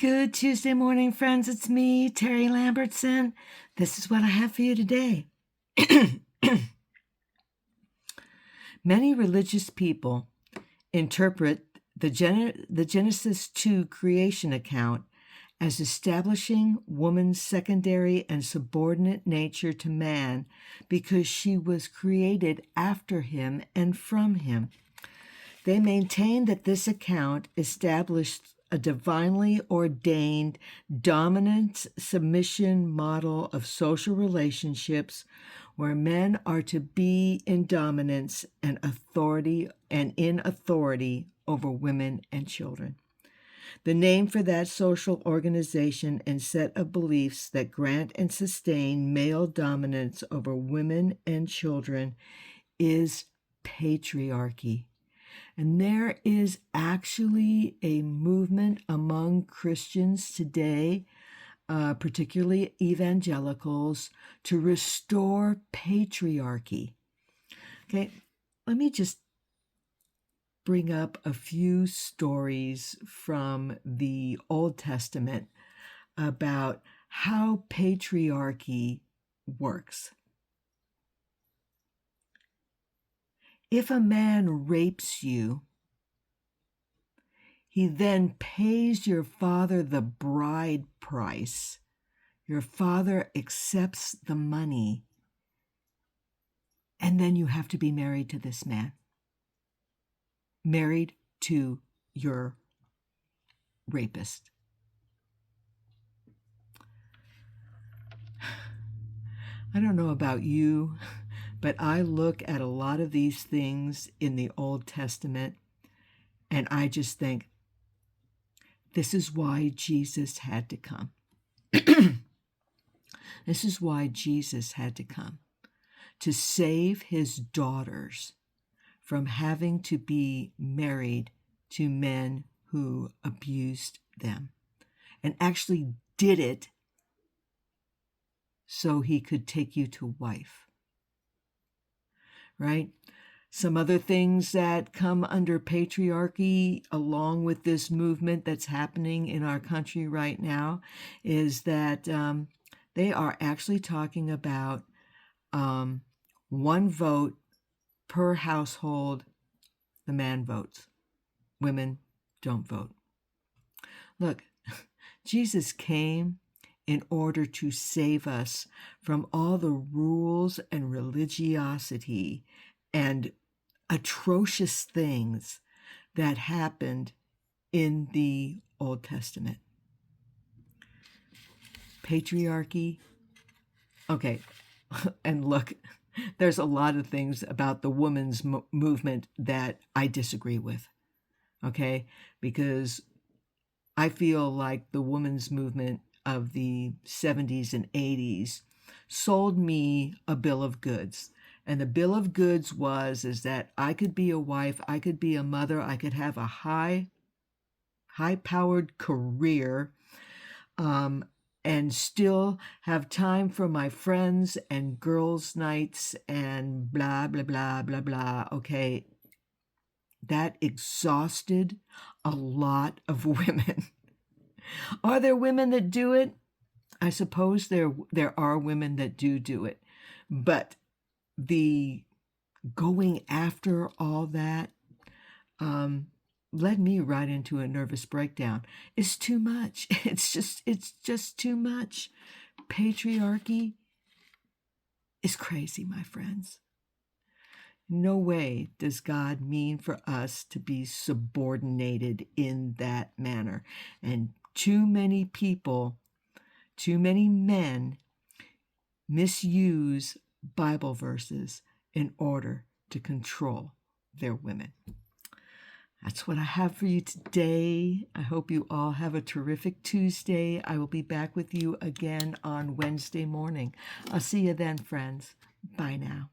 Good Tuesday morning, friends. It's me, Terry Lambertson. This is what I have for you today. Many religious people interpret the Genesis 2 creation account as establishing woman's secondary and subordinate nature to man because she was created after him and from him. They maintain that this account established a divinely ordained dominance-submission model of social relationships where men are to be in dominance and in authority over women and children. The name for that social organization and set of beliefs that grant and sustain male dominance over women and children is patriarchy. And there is actually a movement among Christians today, particularly evangelicals, to restore patriarchy. Okay, let me just bring up a few stories from the Old Testament about how patriarchy works. If a man rapes you, he then pays your father the bride price. Your father accepts the money, and then you have to be married to this man. Married to your rapist. I don't know about you, but I look at a lot of these things in the Old Testament, and I just think, this is why Jesus had to come. This is why Jesus had to come, to save his daughters from having to be married to men who abused them, and actually did it so he could take you to wife. Right? Some other things that come under patriarchy along with this movement that's happening in our country right now is that they are actually talking about one vote per household. The man votes. Women don't vote. Look, Jesus came in order to save us from all the rules and religiosity and atrocious things that happened in the Old Testament. Patriarchy. Okay, and look, there's a lot of things about the women's movement that I disagree with, okay? Because I feel like the women's movement of the 70s and 80s sold me a bill of goods. And the bill of goods is that I could be a wife, I could be a mother, I could have a high-powered career, and still have time for my friends and girls' nights and blah, blah, blah, blah, blah. Okay, that exhausted a lot of women. Are there women that do it? I suppose there are women that do it. But the going after all that led me right into a nervous breakdown. It's too much. It's just too much. Patriarchy is crazy, my friends. No way does God mean for us to be subordinated in that manner. And too many people, too many men misuse Bible verses in order to control their women. That's what I have for you today. I hope you all have a terrific Tuesday. I will be back with you again on Wednesday morning. I'll see you then, friends. Bye now.